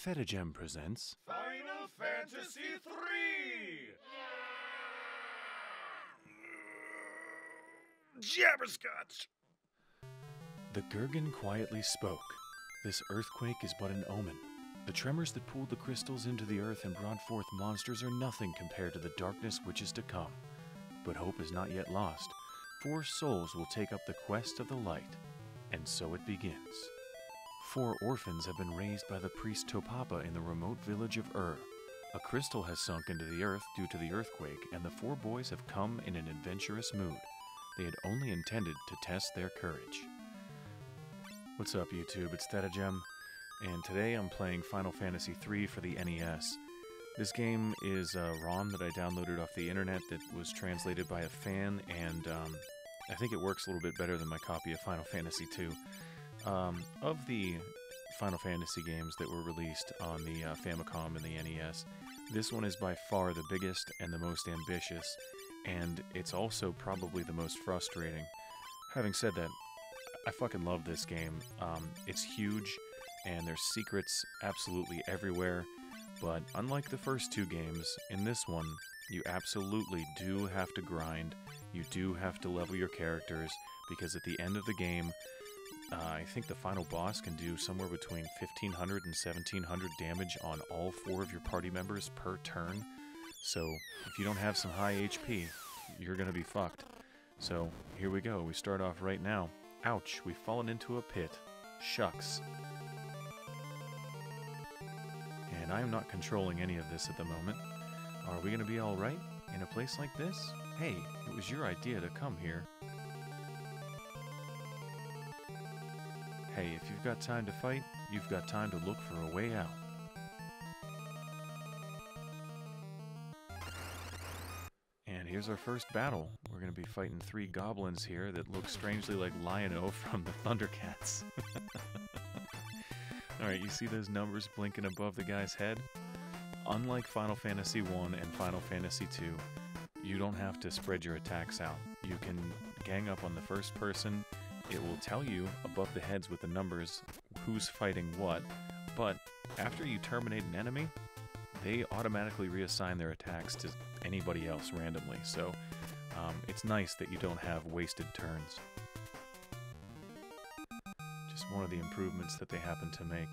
Fetagem presents Final Fantasy III! Jabberscotch! The Gurgan quietly spoke. This earthquake is but an omen. The tremors that pulled the crystals into the earth and brought forth monsters are nothing compared to the darkness which is to come. But hope is not yet lost. 4 souls will take up the quest of the light. And so it begins. 4 orphans have been raised by the priest Topapa in the remote village of A crystal has sunk into the earth due to the earthquake, and the 4 boys have come in an adventurous mood. They had only intended to test their courage. What's up, YouTube? It's Fetagem, and today I'm playing Final Fantasy III for the NES. This game is a ROM that I downloaded off the internet that was translated by a fan, and I think it works a little bit better than my copy of Final Fantasy II. Of the Final Fantasy games that were released on the Famicom and the NES, this one is by far the biggest and the most ambitious, and it's also probably the most frustrating. Having said that, I fucking love this game. It's huge, and there's secrets absolutely everywhere, but unlike the first 2 games, in this one, you absolutely do have to grind. You do have to level your characters, because at the end of the game, I think the final boss can do somewhere between 1500 and 1700 damage on all 4 of your party members per turn. So, if you don't have some high HP, you're gonna be fucked. So, here we go. We start off right now. Ouch, we've fallen into a pit. Shucks. And I'm not controlling any of this at the moment. Are we gonna be alright in a place like this? Hey, it was your idea to come here. Hey, if you've got time to fight, you've got time to look for a way out. And here's our first battle. We're going to be fighting 3 goblins here that look strangely like Lion-O from the Thundercats. Alright, you see those numbers blinking above the guy's head? Unlike Final Fantasy I and Final Fantasy II, you don't have to spread your attacks out. You can gang up on the first person. It will tell you above the heads with the numbers who's fighting what, but after you terminate an enemy, they automatically reassign their attacks to anybody else randomly, so it's nice that you don't have wasted turns. Just one of the improvements that they happen to make.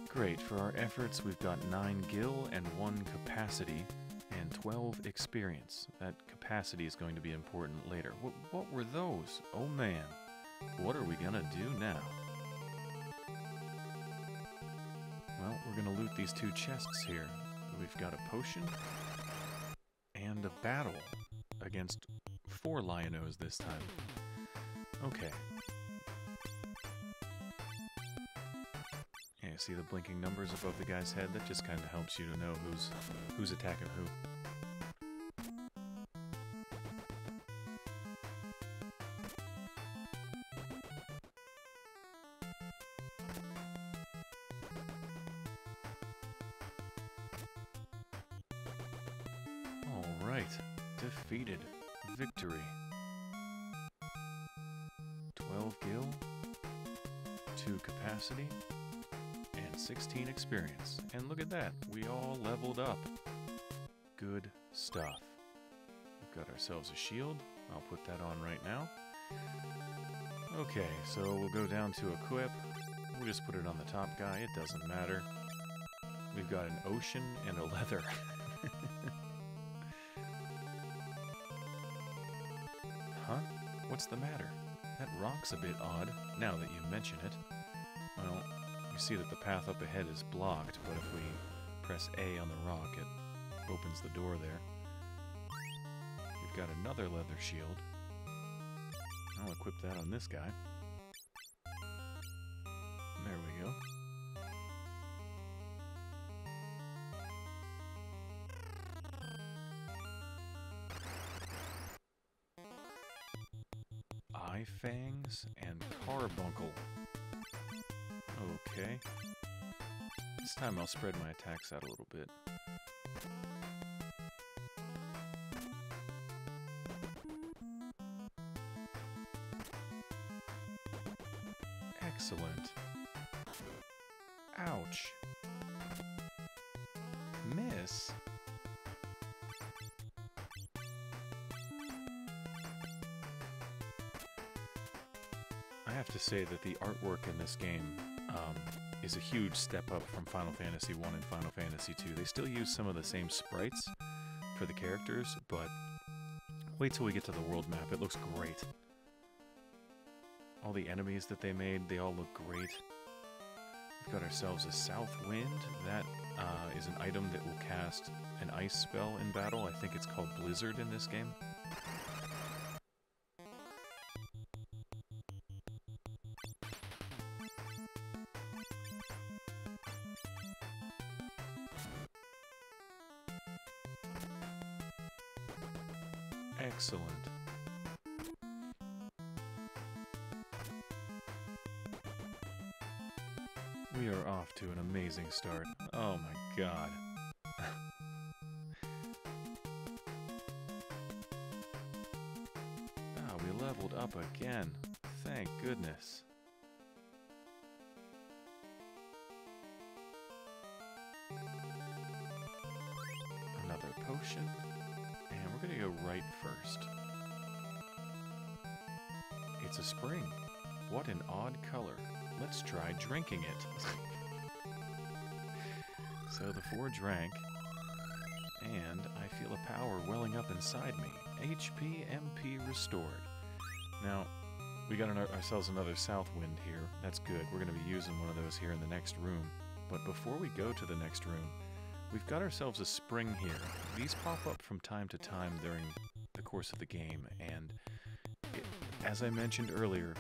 Great, for our efforts we've got 9 gil and 1 capacity, and 12 experience. That capacity is going to be important later. What were those? Oh man. What are we gonna do now? Well, we're gonna loot these 2 chests here. We've got a potion and a battle against 4 Lion-Os this time. Okay. Yeah, see the blinking numbers above the guy's head? That just kind of helps you to know who's attacking who. Alright. Defeated. Victory. 12 gil, 2 capacity, and 16 experience. And look at that, we all leveled up. Good stuff. We've got ourselves a shield. I'll put that on right now. Okay, so we'll go down to equip. We'll just put it on the top guy, it doesn't matter. We've got an ocean and a leather. Huh? What's the matter? That rock's a bit odd, now that you mention it. Well, you see that the path up ahead is blocked, but if we press A on the rock, it opens the door there. We've got another leather shield. I'll equip that on this guy. There we go. Eye fangs and carbuncle. Okay. This time I'll spread my attacks out a little bit. Excellent. Ouch. Miss? I have to say that the artwork in this game is a huge step up from Final Fantasy 1 and Final Fantasy 2. They still use some of the same sprites for the characters, but wait till we get to the world map. It looks great. All the enemies that they made, they all look great. We've got ourselves a South Wind. That is an item that will cast an ice spell in battle. I think it's called Blizzard in this game. Excellent. We are off to an amazing start. Oh my god. We leveled up again. Thank goodness. Another potion. And we're gonna go right first. It's a spring. What an odd color. Let's try drinking it. So the 4 drank, and I feel a power welling up inside me. HP MP restored. Now, we got ourselves another South Wind here. That's good. We're going to be using one of those here in the next room. But before we go to the next room, we've got ourselves a spring here. These pop up from time to time during the course of the game, and as I mentioned earlier,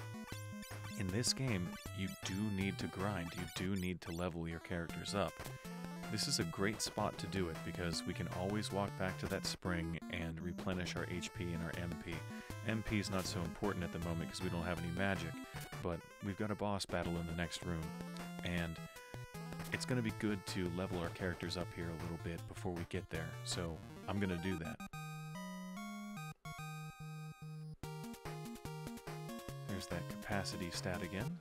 in this game, you do need to grind. You do need to level your characters up. This is a great spot to do it because we can always walk back to that spring and replenish our HP and our MP. MP is not so important at the moment because we don't have any magic, but we've got a boss battle in the next room, and it's going to be good to level our characters up here a little bit before we get there, so I'm going to do that. There's that capacity stat again.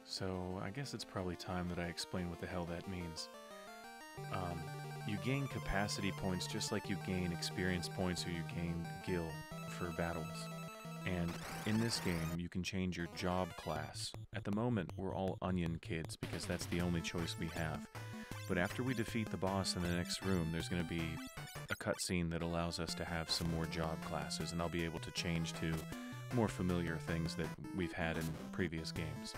So I guess it's probably time that I explain what the hell that means. You gain capacity points just like you gain experience points or you gain gil for battles. And in this game, you can change your job class. At the moment, we're all onion kids because that's the only choice we have. But after we defeat the boss in the next room, there's going to be a cutscene that allows us to have some more job classes, and I'll be able to change to more familiar things that we've had in previous games.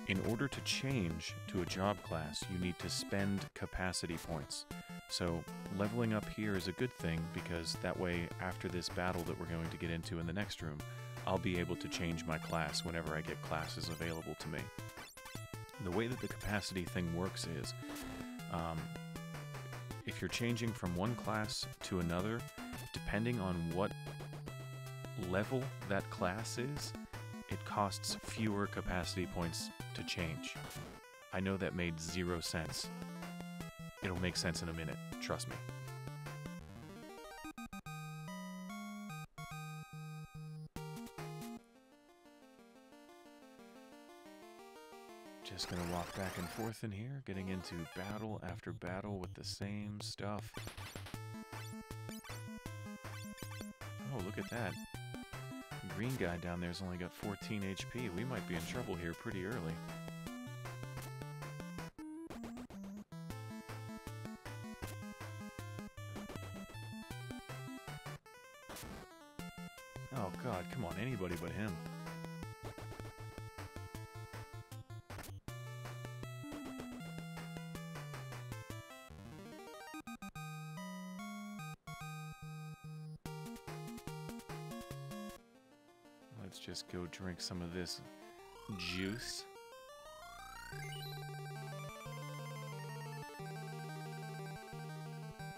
In order to change to a job class, you need to spend capacity points. So leveling up here is a good thing because that way, after this battle that we're going to get into in the next room, I'll be able to change my class whenever I get classes available to me. The way that the capacity thing works is, if you're changing from one class to another, depending on what level that class is, it costs fewer capacity points to change. I know that made 0 sense. It'll make sense in a minute, trust me. Just gonna walk back and forth in here, getting into battle after battle with the same stuff. Oh, look at that. Green guy down there's only got 14 HP. We might be in trouble here pretty early. Oh god, come on, anybody but him. Let's just go drink some of this juice.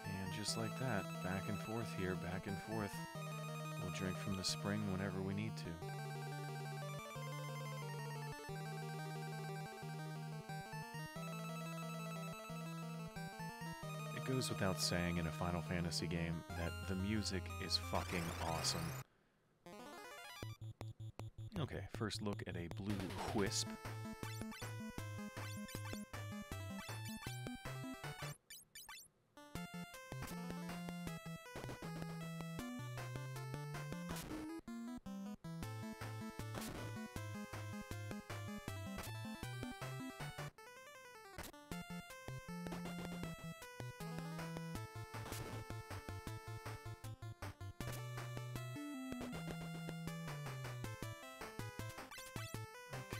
And just like that, back and forth here, back and forth. We'll drink from the spring whenever we need to. It goes without saying in a Final Fantasy game that the music is fucking awesome. Okay, first look at a blue wisp.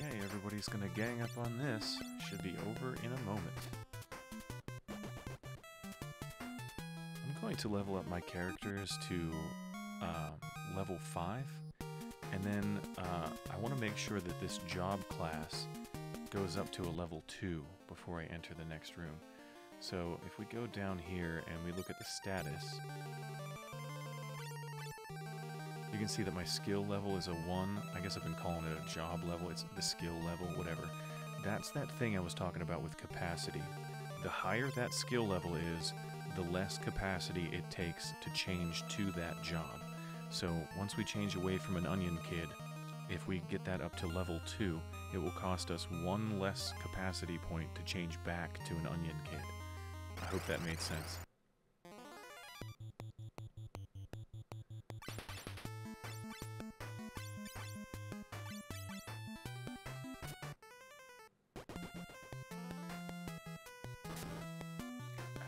Okay, everybody's gonna gang up on this. Should be over in a moment. I'm going to level up my characters to level 5. And then I want to make sure that this job class goes up to a level 2 before I enter the next room. So if we go down here and we look at the status, you can see that my skill level is a 1. I guess I've been calling it a job level. It's the skill level, whatever. That's that thing I was talking about with capacity. The higher that skill level is, the less capacity it takes to change to that job. So once we change away from an onion kid, if we get that up to level 2, it will cost us 1 less capacity point to change back to an onion kid. I hope that made sense.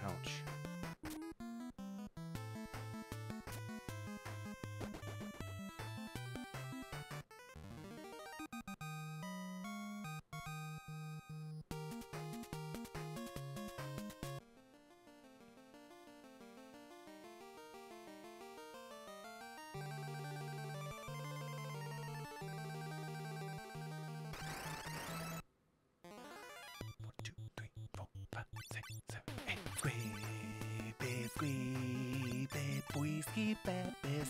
Ouch.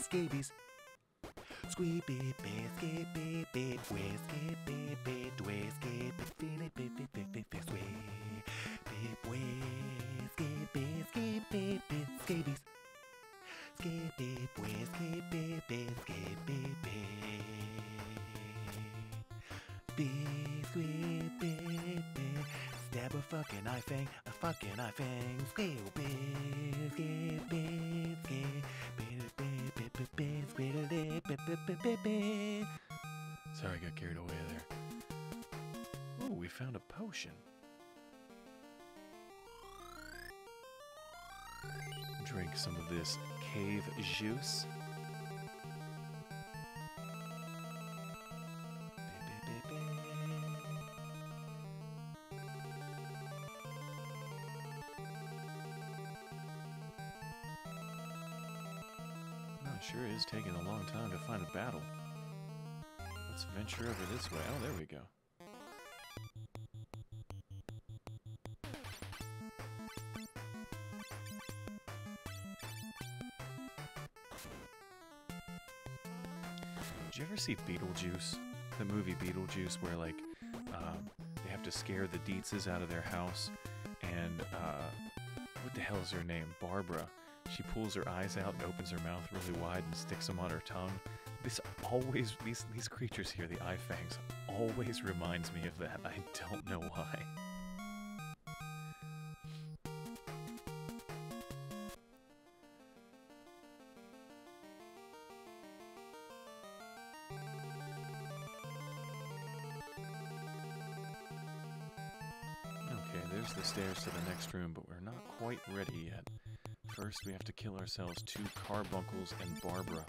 Scabies. Squeeby, scaby, bit, whiskey, bit, whiskey, bit, scabies. Skippy, whiskey, stab a fucking eye fang, squeal, Sorry, I got carried away there. Ooh, we found a potion. Drink some of this cave juice. It sure is taking a long time to find a battle. Let's venture over this way. Oh, there we go. Did you ever see Beetlejuice? The movie Beetlejuice, where like they have to scare the Dietzes out of their house, and what the hell is her name? Barbara. She pulls her eyes out and opens her mouth really wide and sticks them on her tongue. These creatures here, the eye fangs, always reminds me of that. I don't know why. Okay, there's the stairs to the next room, but we're not quite ready yet. First, we have to kill ourselves 2 carbuncles and Barbara.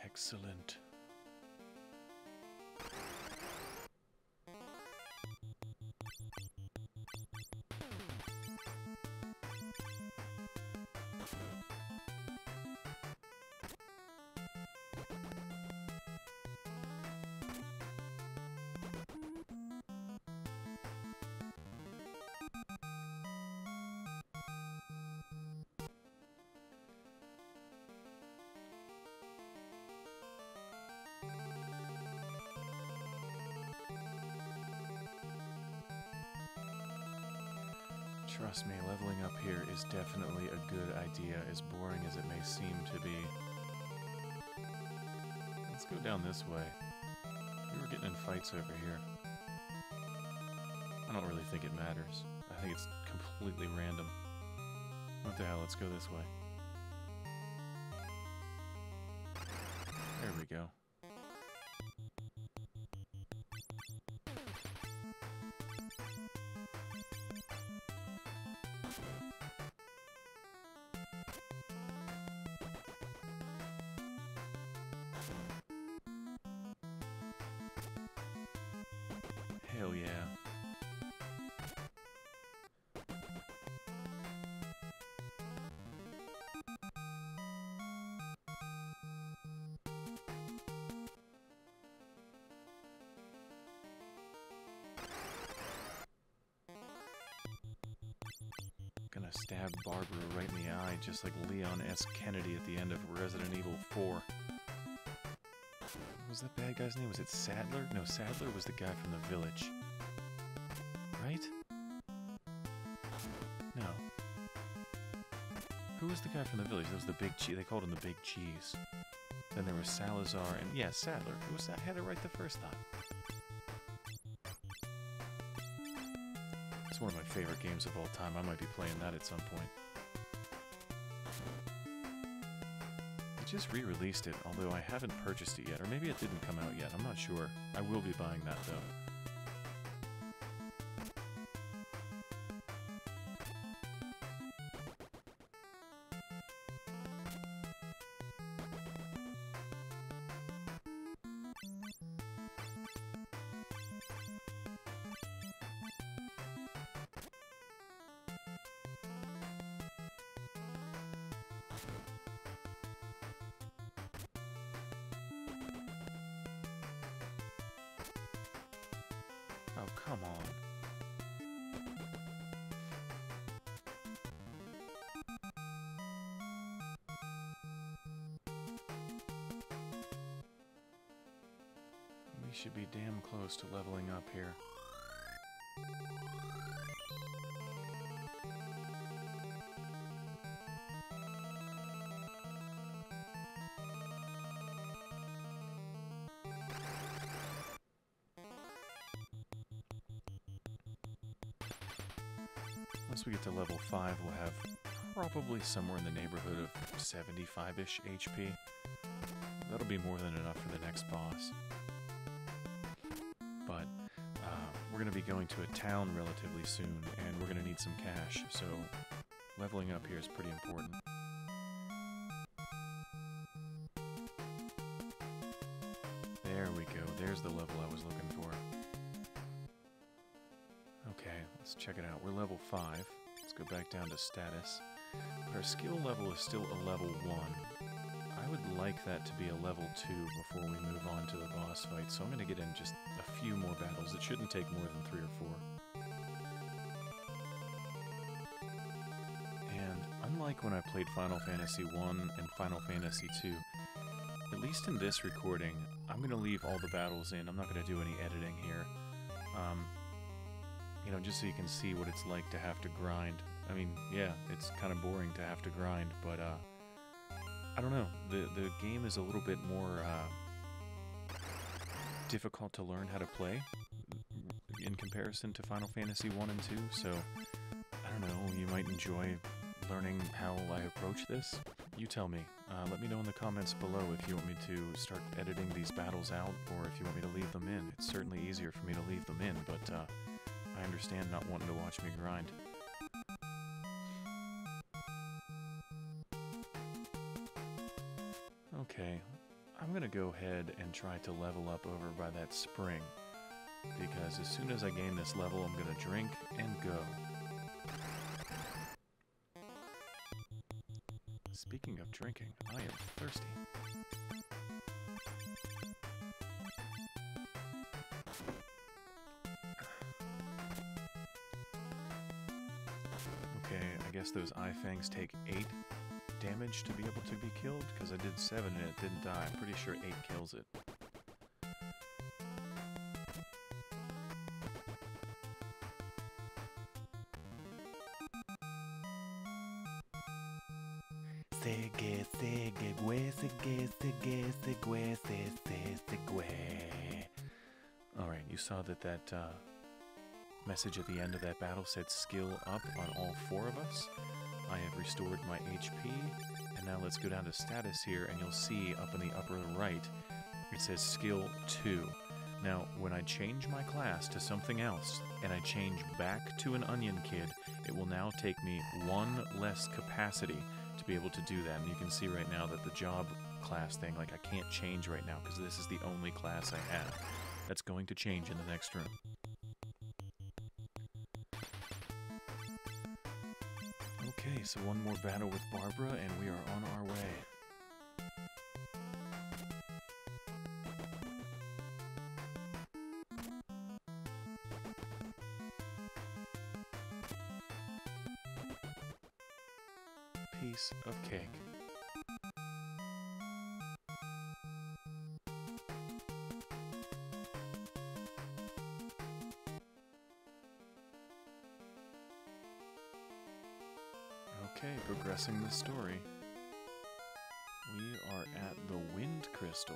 Excellent. Trust me, leveling up here is definitely a good idea, as boring as it may seem to be. Let's go down this way. We were getting in fights over here. I don't really think it matters. I think it's completely random. What the hell, let's go this way. There we go. Hell yeah. Gonna stab Barbara right in the eye, just like Leon S. Kennedy at the end of Resident Evil 4. What was that bad guy's name? Was it Sadler? No, Sadler was the guy from the village. Right? No. Who was the guy from the village? That was the big cheese. They called him the Big Cheese. Then there was Salazar, and yeah, Sadler. Who was that? I had it right the first time. It's one of my favorite games of all time. I might be playing that at some point. They just re-released it, although I haven't purchased it yet. Or maybe it didn't come out yet. I'm not sure. I will be buying that, though. Oh, come on. We should be damn close to leveling up here. Once we get to level 5, we'll have probably somewhere in the neighborhood of 75-ish HP. That'll be more than enough for the next boss. But we're going to be going to a town relatively soon, and we're going to need some cash, so leveling up here is pretty important. There we go. There's the level I was looking for. Okay, let's check it out. We're level 5. Let's go back down to status. But our skill level is still a level 1. I would like that to be a level 2 before we move on to the boss fight, so I'm going to get in just a few more battles. It shouldn't take more than 3 or 4. And unlike when I played Final Fantasy 1 and Final Fantasy 2, at least in this recording, I'm going to leave all the battles in. I'm not going to do any editing here. You know, just so you can see what it's like to have to grind. I mean, yeah, it's kind of boring to have to grind, but I don't know. The game is a little bit more difficult to learn how to play in comparison to Final Fantasy 1 and 2, so I don't know, you might enjoy learning how I approach this. You tell me. Let me know in the comments below if you want me to start editing these battles out, or if you want me to leave them in. It's certainly easier for me to leave them in, but I understand not wanting to watch me grind. Okay, I'm gonna go ahead and try to level up over by that spring, because as soon as I gain this level, I'm gonna drink and go. Speaking of drinking, I am thirsty. Okay, I guess those eye fangs take 8 damage to be able to be killed, because I did 7 and it didn't die. I'm pretty sure 8 kills it. You saw that message at the end of that battle said skill up on all 4 of us. I have restored my HP, and now let's go down to status here, and you'll see up in the upper right, it says skill 2. Now, when I change my class to something else, and I change back to an Onion Kid, it will now take me 1 less capacity to be able to do that. And you can see right now that the job class thing, like I can't change right now because this is the only class I have. That's going to change in the next room. Okay, so one more battle with Barbara, and we are on our way. Piece of cake. Okay, progressing the story. We are at the Wind Crystal.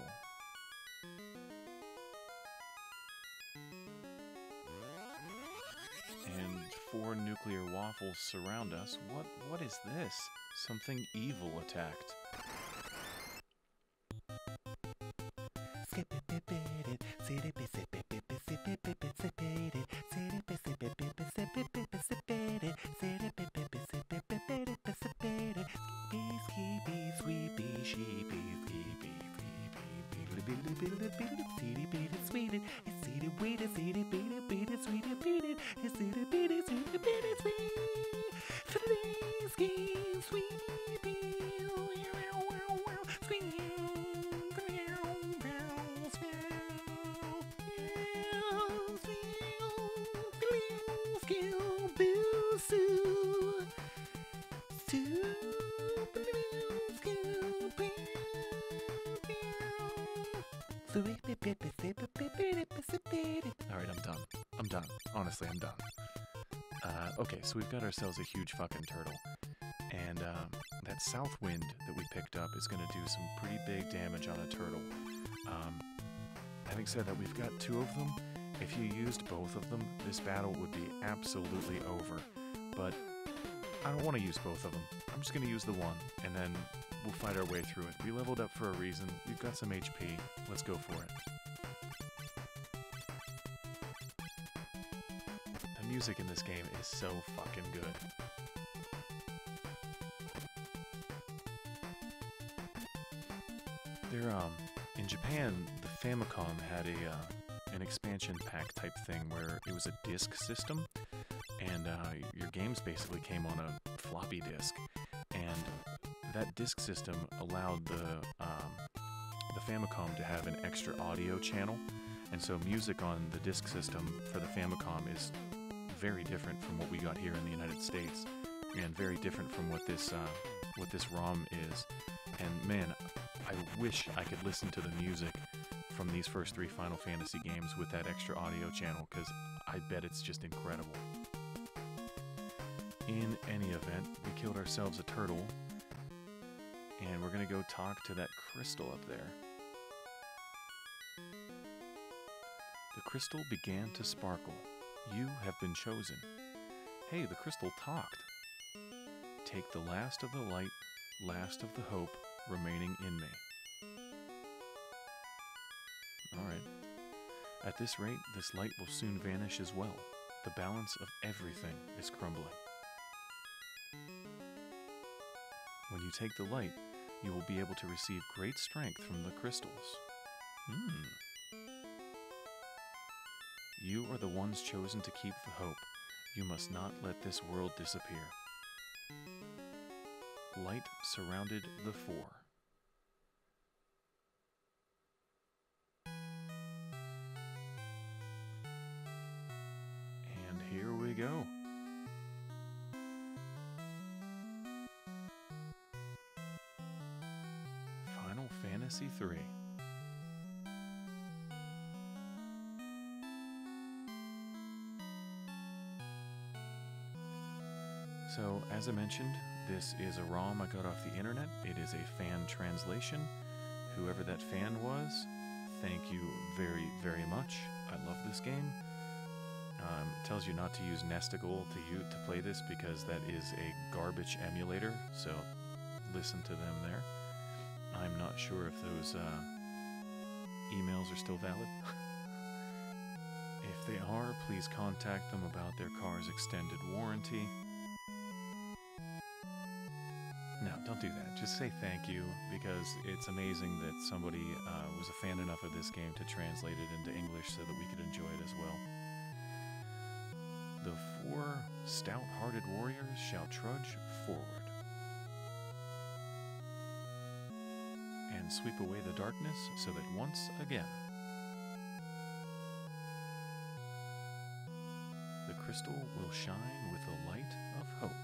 And 4 nuclear waffles surround us. What is this? Something evil attacked. Alright, I'm done. Honestly, I'm done. Okay, so we've got ourselves a huge fucking turtle. And that south wind that we picked up is going to do some pretty big damage on a turtle. Having said that, we've got 2 of them. If you used both of them, this battle would be absolutely over. But I don't want to use both of them. I'm just going to use the one, and then we'll fight our way through it. We leveled up for a reason. We've got some HP. Let's go for it. The music in this game is so fucking good. In Japan, the Famicom had an expansion pack type thing where it was a disc system, and your games basically came on a floppy disk, and that disc system allowed the Famicom to have an extra audio channel, and so music on the disc system for the Famicom is very different from what we got here in the United States, and very different from what this ROM is. And man, I wish I could listen to the music from these first 3 Final Fantasy games with that extra audio channel, because I bet it's just incredible. In any event, we killed ourselves a turtle, and we're gonna go talk to that crystal up there. The crystal began to sparkle. You have been chosen. Hey, the crystal talked. Take the last of the light, last of the hope remaining in me. Alright. At this rate, this light will soon vanish as well. The balance of everything is crumbling. When you take the light, you will be able to receive great strength from the crystals. You are the ones chosen to keep the hope. You must not let this world disappear. Light surrounded the 4. And here we go. Final Fantasy III. So, as I mentioned, this is a ROM I got off the internet. It is a fan translation. Whoever that fan was, thank you very, very much. I love this game. It tells you not to use Nesticle to play this because that is a garbage emulator, so listen to them there. I'm not sure if those emails are still valid. If they are, please contact them about their car's extended warranty. No, don't do that. Just say thank you, because it's amazing that somebody was a fan enough of this game to translate it into English so that we could enjoy it as well. The 4 stout-hearted warriors shall trudge forward and sweep away the darkness so that once again the crystal will shine with the light of hope.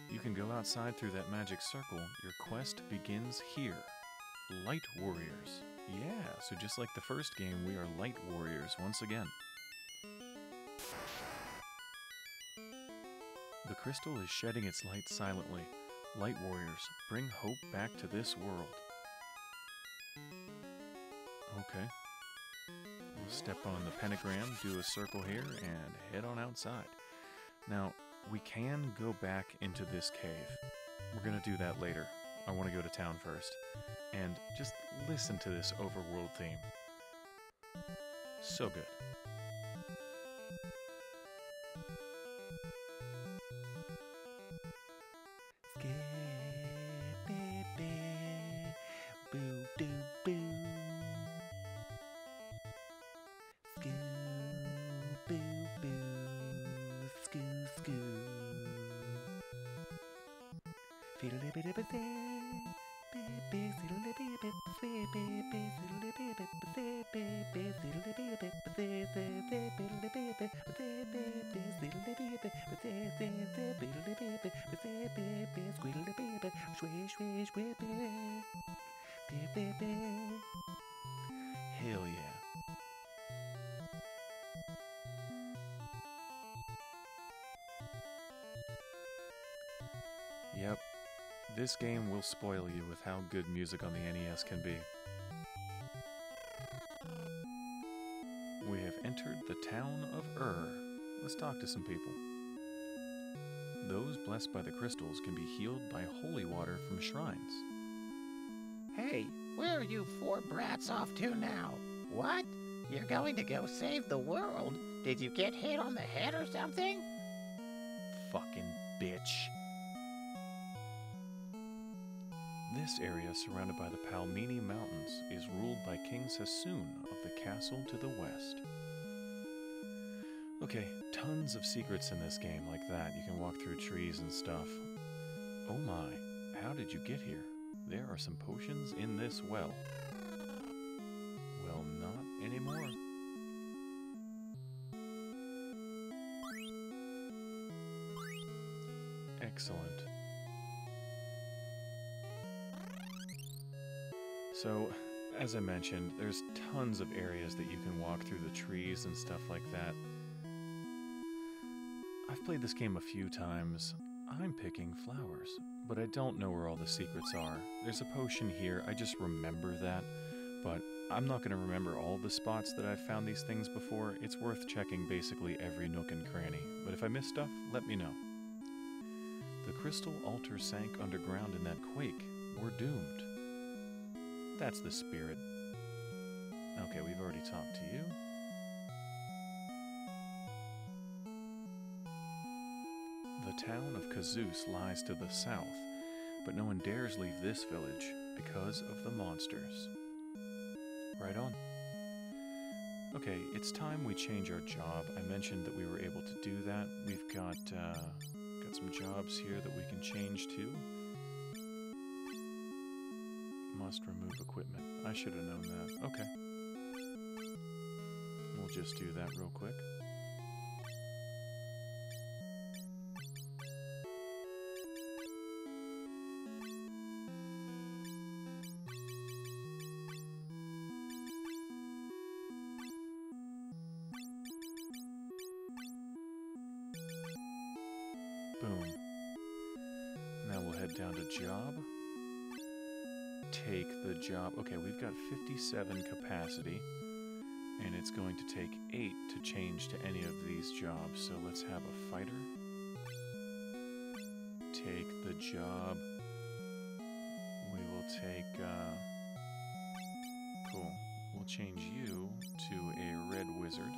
You can go outside through that magic circle. Your quest begins here. Light Warriors. Yeah, so just like the first game, we are Light Warriors once again. The crystal is shedding its light silently. Light Warriors, bring hope back to this world. Okay. We'll step on the pentagram, do a circle here, and head on outside. Now, we can go back into this cave. We're gonna do that later. I want to go to town first. And just listen to this overworld theme. So good. Boo doo boo. Skoo boo boo. Skoo skoo. Hell yeah. Yep. This game will spoil you with how good music on the NES can be. We have entered the town of Let's talk to some people. Those blessed by the crystals can be healed by holy water from shrines. Hey, where are you 4 brats off to now? What? You're going to go save the world? Did you get hit on the head or something? Fucking bitch. This area, surrounded by the Palmini Mountains, is ruled by King Sassoon of the castle to the west. Okay, tons of secrets in this game like that. You can walk through trees and stuff. Oh my, how did you get here? There are some potions in this well. Well, not anymore. Excellent. So, as I mentioned, there's tons of areas that you can walk through the trees and stuff like that. I've played this game a few times. I'm picking flowers, but I don't know where all the secrets are. There's a potion here, I just remember that, but I'm not going to remember all the spots that I've found these things before. It's worth checking basically every nook and cranny, but if I miss stuff, let me know. The crystal altar sank underground in that quake. We're doomed. That's the spirit. Okay, we've already talked to you. The town of Kazus lies to the south, but no one dares leave this village because of the monsters. Right on. Okay, it's time we change our job. I mentioned that we were able to do that. We've got some jobs here that we can change to. Must remove equipment. I should have known that. Okay. We'll just do that real quick. Boom. Now we'll head down to job. Take the job. Okay, we've got 57 capacity, and it's going to take 8 to change to any of these jobs. So let's have a fighter. Take the job. We will take, cool. We'll change you to a red wizard.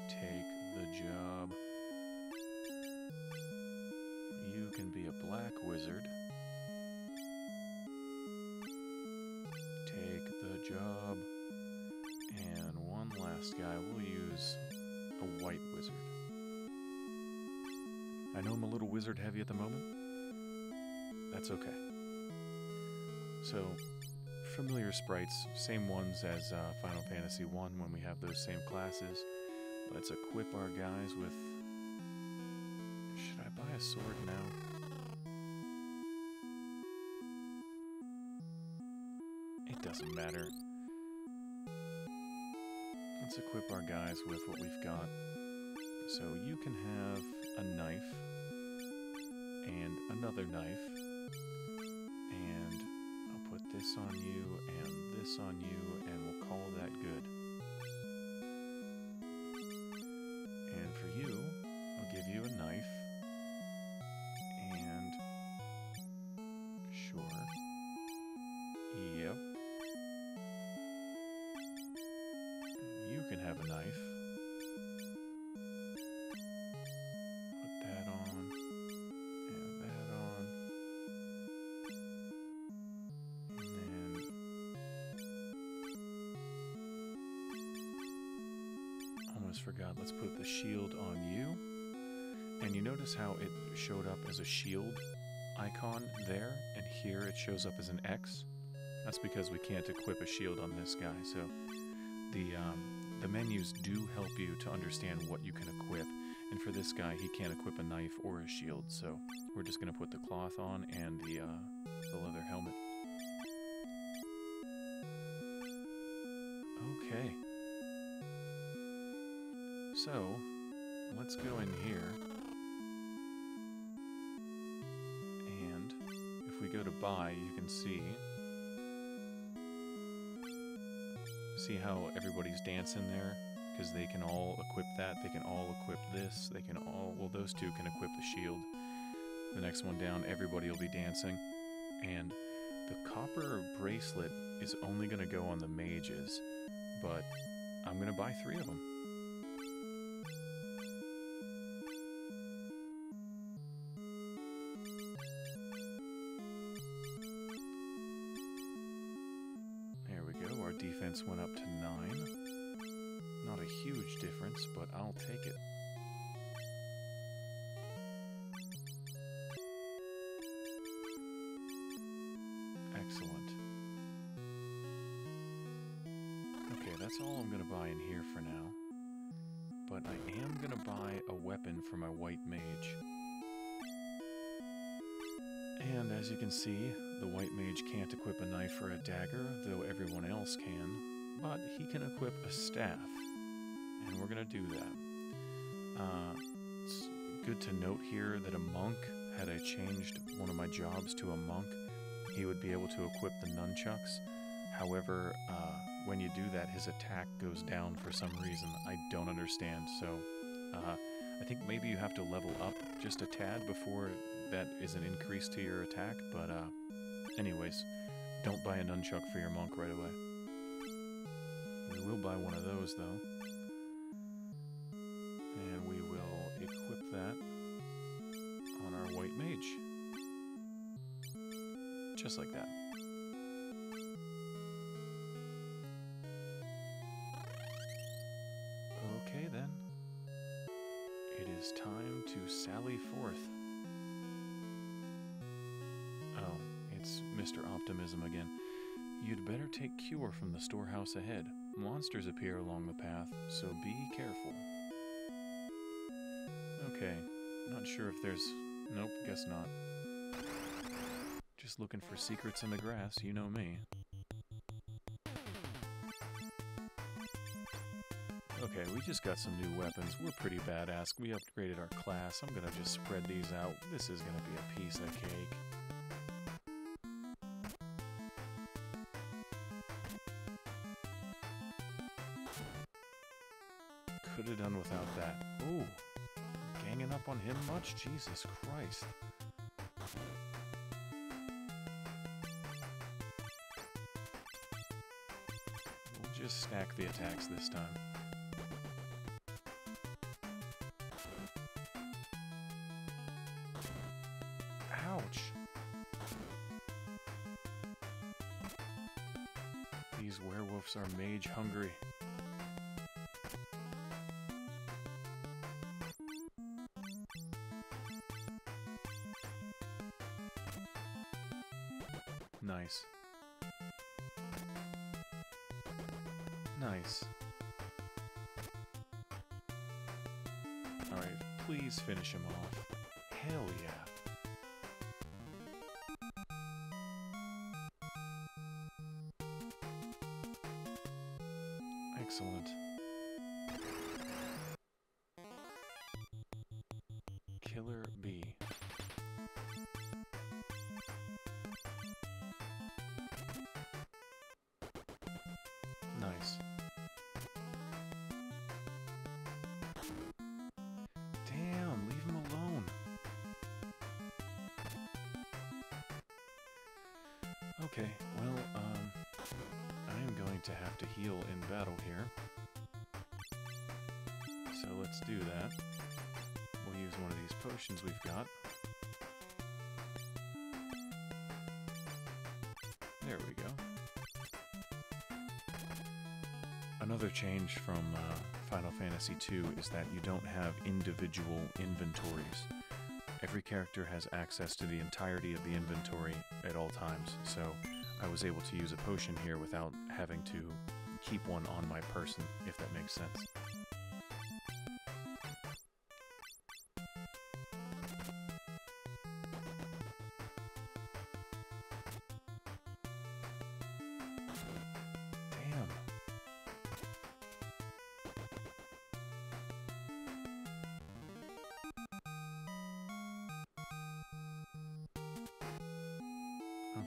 Take the job. You can be a black wizard. Take the job. And one last guy, we'll use a white wizard. I know I'm a little wizard heavy at the moment. That's okay. So, familiar sprites, same ones as Final Fantasy 1 when we have those same classes. Let's equip our guys with... Should I buy a sword now? It doesn't matter. Let's equip our guys with what we've got. So you can have a knife, and another knife, and I'll put this on you, and this on you, and we'll call that good. And for you, I'll give you a knife, and sure, yep. You can have a knife. Forgot, let's put the shield on you. And you notice how it showed up as a shield icon there, and here it shows up as an X? That's because we can't equip a shield on this guy. So the menus do help you to understand what you can equip. And for this guy, he can't equip a knife or a shield, so we're just going to put the cloth on and the leather helmet. Okay. So, let's go in here, and if we go to buy, you can see how everybody's dancing there, because they can all equip that, they can all equip this, they can all, well, those two can equip the shield. The next one down, everybody will be dancing, and the copper bracelet is only going to go on the mages, but I'm going to buy 3 of them. Defense went up to 9. Not a huge difference, but I'll take it. Excellent. Okay, that's all I'm going to buy in here for now. But I am going to buy a weapon for my white mage. And as you can see, the white mage can't equip a knife or a dagger, though everyone else can, but he can equip a staff, and we're going to do that. It's good to note here that a monk, had I changed one of my jobs to a monk, he would be able to equip the nunchucks. However, when you do that, his attack goes down for some reason. I don't understand, so I think maybe you have to level up just a tad before that is an increase to your attack, but anyways, don't buy a nunchuck for your monk right away. We will buy one of those, though. And we will equip that on our white mage. Just like that. Okay, then. It is time to sally forth. Oh, it's Mr. Optimism again. You'd better take cure from the storehouse ahead. Monsters appear along the path, so be careful. Okay, not sure if there's... Nope, guess not. Just looking for secrets in the grass, you know me. Okay, Okay, we just got some new weapons. We're pretty badass. We upgraded our class. I'm gonna just spread these out. This is gonna be a piece of cake. Could have done without that. Ooh, ganging up on him much? Jesus Christ. We'll just stack the attacks this time. Ouch. These werewolves are mage hungry. Nice. Nice. Alright, please finish him off. Hell yeah. Excellent. Killer bee. Nice. Damn, leave him alone. Okay, well, I am going to have to heal in battle here. So let's do that. We'll use one of these potions we've got. There we go. Another change from Final Fantasy II is that you don't have individual inventories. Every character has access to the entirety of the inventory at all times, so I was able to use a potion here without having to keep one on my person, if that makes sense. Damn.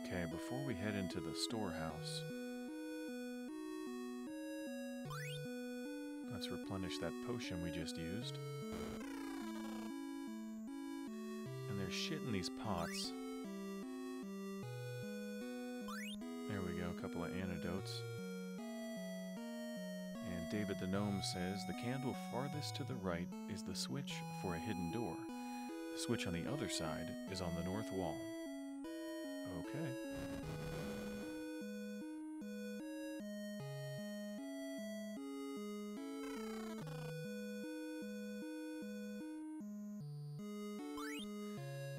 Okay, before we head into the storehouse, let's replenish that potion we just used. And there's shit in these pots. There we go, a couple of antidotes. And David the Gnome says, the candle farthest to the right is the switch for a hidden door. The switch on the other side is on the north wall. Okay.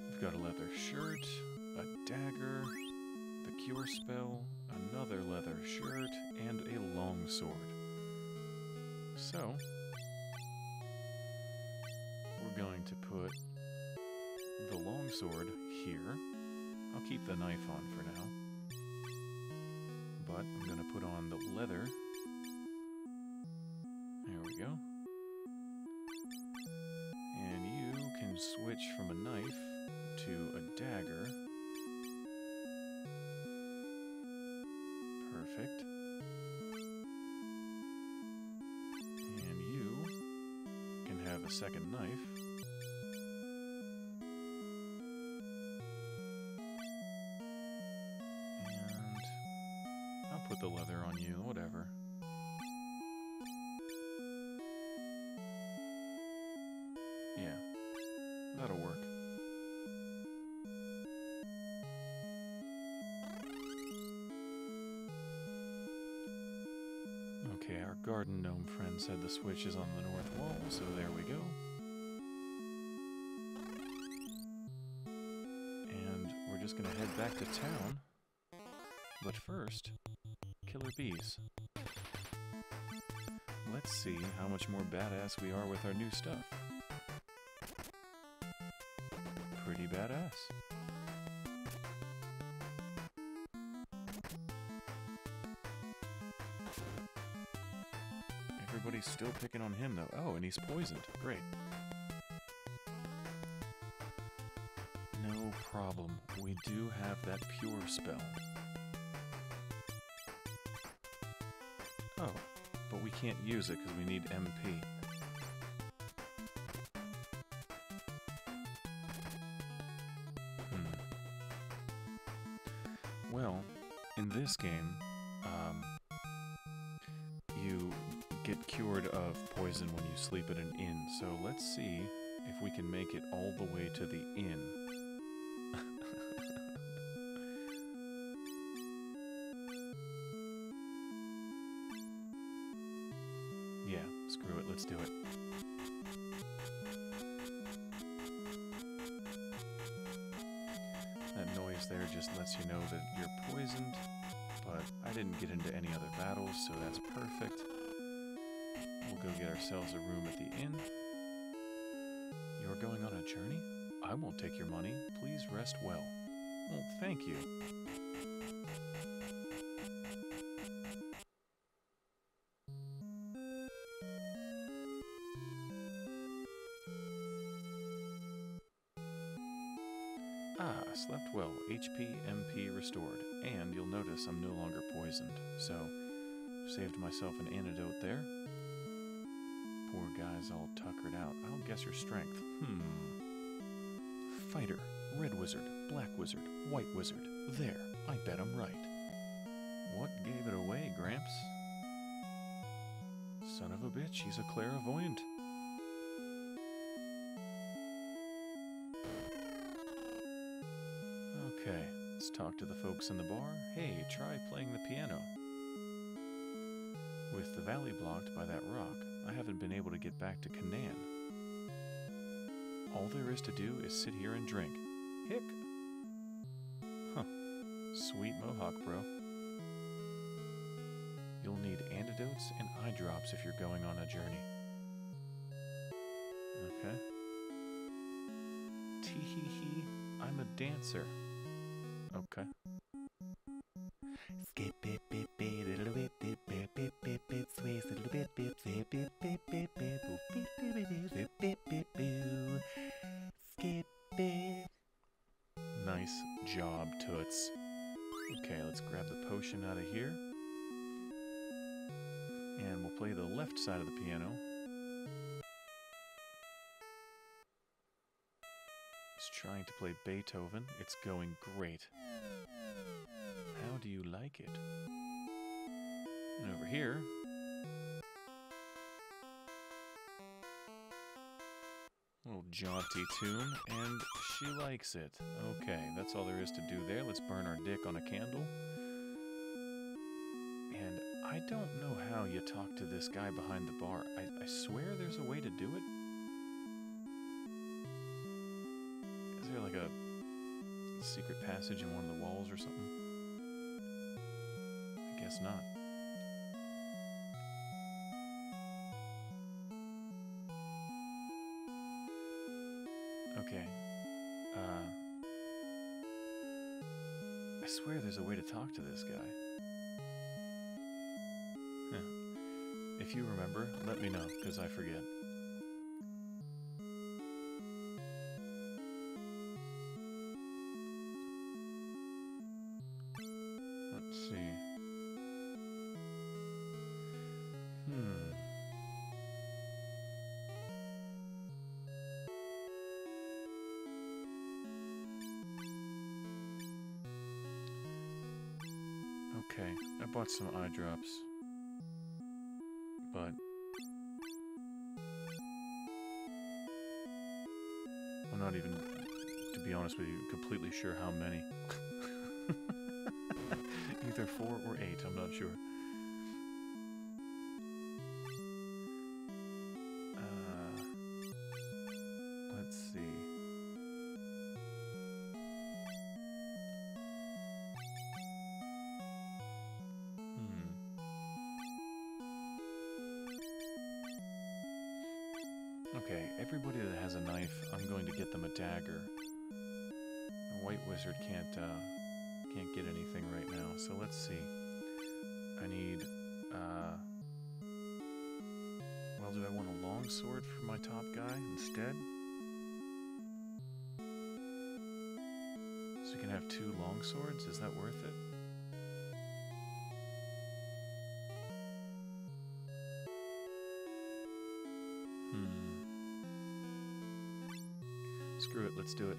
We've got a leather shirt, a dagger, the cure spell, another leather shirt, and a long sword. So, we're going to put the long sword here. I'll keep the knife on for now. But I'm going to put on the leather. There we go. And you can switch from a knife to a dagger. Perfect. And you can have a second knife. Put the leather on you, whatever. Yeah, that'll work. Okay, our garden gnome friend said the switch is on the north wall, so there we go. And we're just gonna head back to town. But first, killer bees. Let's see how much more badass we are with our new stuff. Pretty badass. Everybody's still picking on him, though. Oh, and he's poisoned. Great. No problem. We do have that pure spell. Oh, but we can't use it because we need MP. Well, in this game, you get cured of poison when you sleep at an inn. So let's see if we can make it all the way to the inn. Yeah, screw it, let's do it. That noise there just lets you know that you're poisoned, but I didn't get into any other battles, so that's perfect. We'll go get ourselves a room at the inn. You're going on a journey? I won't take your money. Please rest well. Well, thank you. Ah, slept well. HP, MP restored. And you'll notice I'm no longer poisoned. So, saved myself an antidote there. Poor guy's all tuckered out. I'll guess your strength. Fighter, red wizard, black wizard, white wizard. There, I bet I'm right. What gave it away, Gramps? Son of a bitch, he's a clairvoyant. Okay, let's talk to the folks in the bar. Hey, try playing the piano. With the valley blocked by that rock, I haven't been able to get back to Canaan. All there is to do is sit here and drink. Hick! Huh. Sweet mohawk, bro. You'll need antidotes and eye drops if you're going on a journey. Okay. Tee-hee-hee, I'm a dancer. Okay. Skip it, bit, bit, little bit, bit, bit, bit, bit, bit, sways, little bit, bit, bit, bit, bit, bit, bit, boo, bit, bit, bit, bit, bit, bit, boo. Skip it. Nice job, Toots. Okay, let's grab the potion out of here. And we'll play the left side of the piano. He's trying to play Beethoven. It's going great. How do you like it? And over here, little jaunty tune, and she likes it. Okay, that's all there is to do there. Let's burn our dick on a candle. And I don't know how you talk to this guy behind the bar. I swear there's a way to do it. Is there like a secret passage in one of the walls or something? I guess not. Okay. I swear there's a way to talk to this guy. Huh. If you remember, let me know, because I forget. Let's see. Okay, I bought some eye drops, but I'm not even, to be honest with you, completely sure how many. Either 4 or 8, I'm not sure. Let's see. Okay, everybody that has a knife, I'm going to get them a dagger. A white wizard can't get anything right now, so let's see. I need Well, do I want a long sword for my top guy instead? So you can have 2 long swords? Is that worth it? Screw it, let's do it.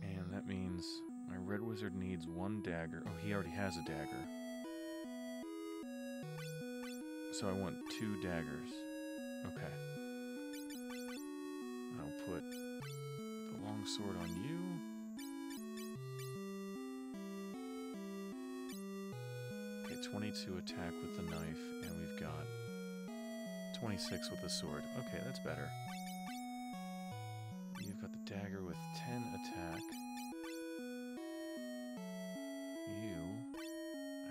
And that means my red wizard needs 1 dagger. Oh, he already has a dagger. So I want 2 daggers. Okay. I'll put the long sword on you. Okay, 22 attack with the knife, and we've got 26 with the sword. Okay, that's better. You've got the dagger with 10 attack. You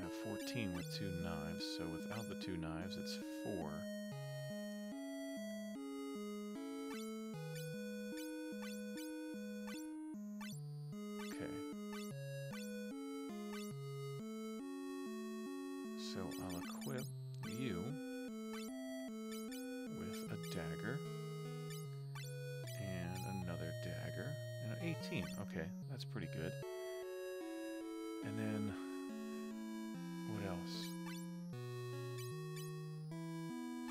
have 14 with 2 knives, so without the 2 knives, it's 4. Okay. So I'll equip you with a dagger and another dagger and an 18. Okay, that's pretty good. And then what else?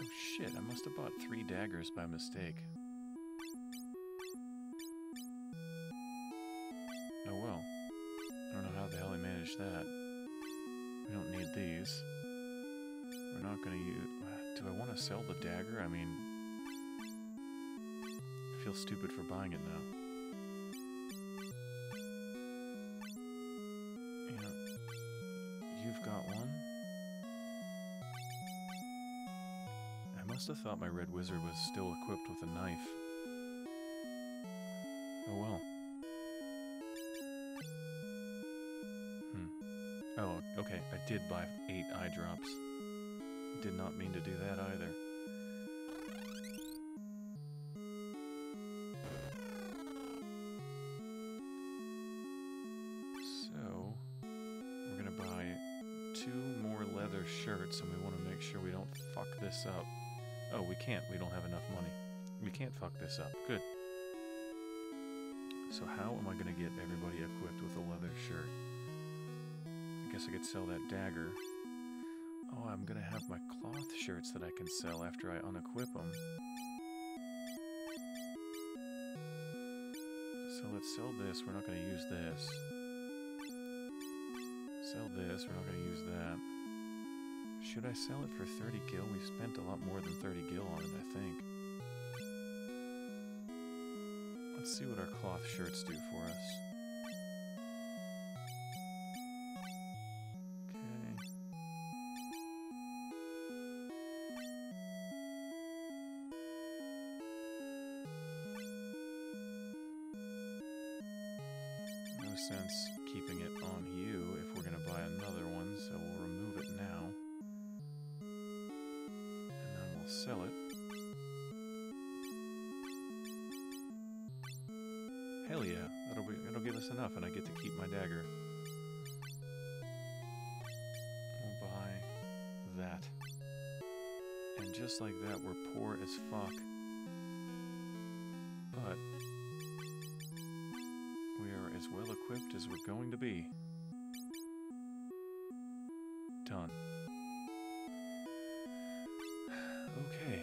Oh shit, I must have bought 3 daggers by mistake. Oh well. I don't know how the hell I managed that. We don't need these. We're not gonna use... Do I want to sell the dagger? I mean... I feel stupid for buying it now. You've got one? I must have thought my red wizard was still equipped with a knife. Oh well. Oh, okay, I did buy 8 eye drops. Did not mean to do that either. So, we're gonna buy 2 more leather shirts, and we want to make sure we don't fuck this up. Oh, we can't. We don't have enough money. We can't fuck this up. Good. So how am I going to get everybody equipped with a leather shirt? I guess I could sell that dagger. Oh, I'm going to have my cloth shirts that I can sell after I unequip them. So let's sell this. We're not going to use this. Sell this. We're not going to use that. Should I sell it for 30 gil? We've spent a lot more than 30 gil on it, I think. Let's see what our cloth shirts do for us. Okay. No sense keeping it on you if we're going to buy another one, so we'll remove it now. And then we'll sell it. Hell yeah, that'll give us enough, and I get to keep my dagger. We'll buy that. And just like that, we're poor as fuck. But we are as well equipped as we're going to be. Done. Okay.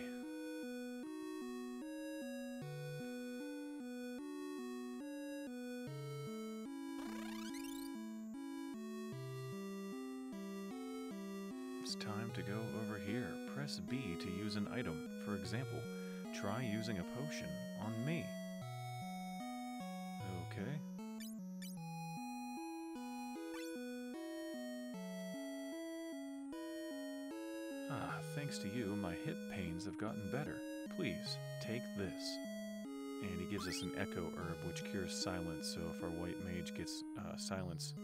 It's time to go over here. Press B to use an item. For example, try using a potion on me. Okay. Ah, thanks to you, my hip pains have gotten better. Please, take this. And he gives us an echo herb, which cures silence, so if our white mage gets silence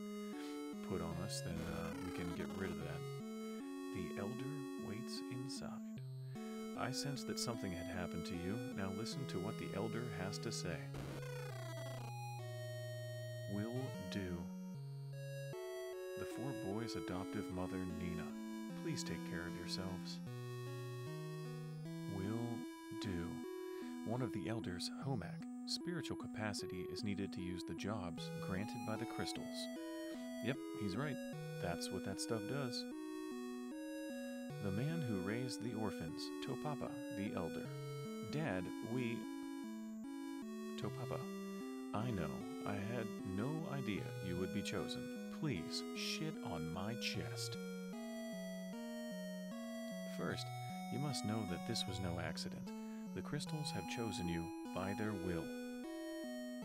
put on us, then we can get rid of that. The elder waits inside. I sense that something had happened to you. Now listen to what the elder has to say. Will do. The 4 boys' adoptive mother, Nina. please take care of yourselves. Will do. One of the elders, Homak, spiritual capacity is needed to use the jobs granted by the crystals. Yep, he's right. That's what that stuff does. The man who raised the orphans, Topapa, the elder. Dad, Topapa, I know, I had no idea you would be chosen. Please, shit on my chest. First, you must know that this was no accident. The crystals have chosen you by their will.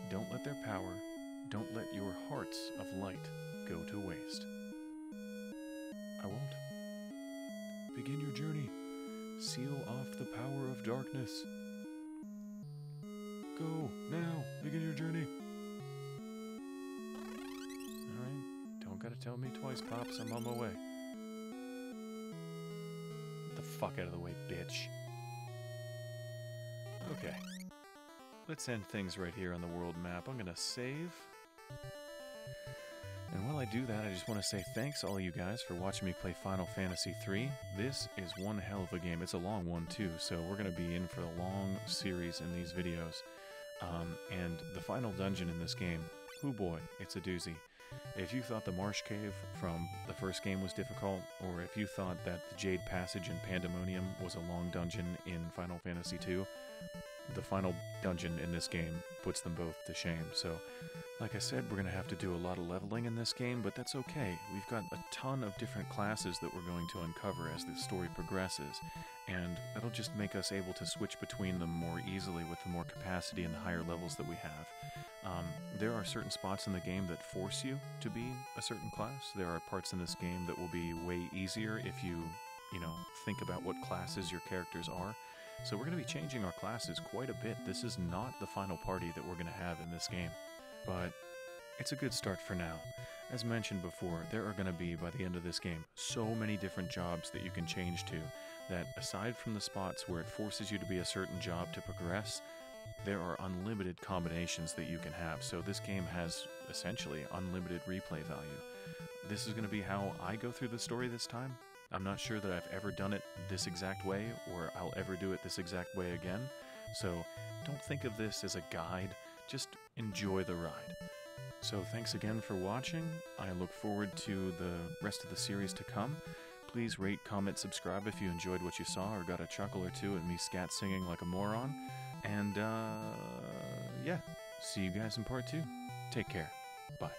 Don't let their power, don't let your hearts of light go to waste. I won't. Begin your journey. Seal off the power of darkness. Go, now, begin your journey. Alright, don't gotta tell me twice, Pops, I'm on my way. Get the fuck out of the way, bitch. Okay. Let's end things right here on the world map. I'm gonna save. And while I do that, I just want to say thanks all you guys for watching me play Final Fantasy III. This is one hell of a game. It's a long one too, so we're going to be in for a long series in these videos. And the final dungeon in this game, oh boy, it's a doozy. If you thought the Marsh Cave from the first game was difficult, or if you thought that the Jade Passage in Pandemonium was a long dungeon in Final Fantasy II, the final dungeon in this game puts them both to shame. So, like I said, we're going to have to do a lot of leveling in this game, but that's okay. We've got a ton of different classes that we're going to uncover as the story progresses, and that'll just make us able to switch between them more easily with the more capacity and the higher levels that we have. There are certain spots in the game that force you to be a certain class. There are parts in this game that will be way easier if you think about what classes your characters are. So we're going to be changing our classes quite a bit. This is not the final party that we're going to have in this game, but it's a good start for now. As mentioned before, there are going to be, by the end of this game, so many different jobs that you can change to, that aside from the spots where it forces you to be a certain job to progress, there are unlimited combinations that you can have. So this game has essentially unlimited replay value. This is going to be how I go through the story this time. I'm not sure that I've ever done it this exact way, or I'll ever do it this exact way again. So don't think of this as a guide, just enjoy the ride. So thanks again for watching. I look forward to the rest of the series to come. Please rate, comment, subscribe if you enjoyed what you saw or got a chuckle or two at me scat singing like a moron. And yeah, see you guys in part 2. Take care. Bye.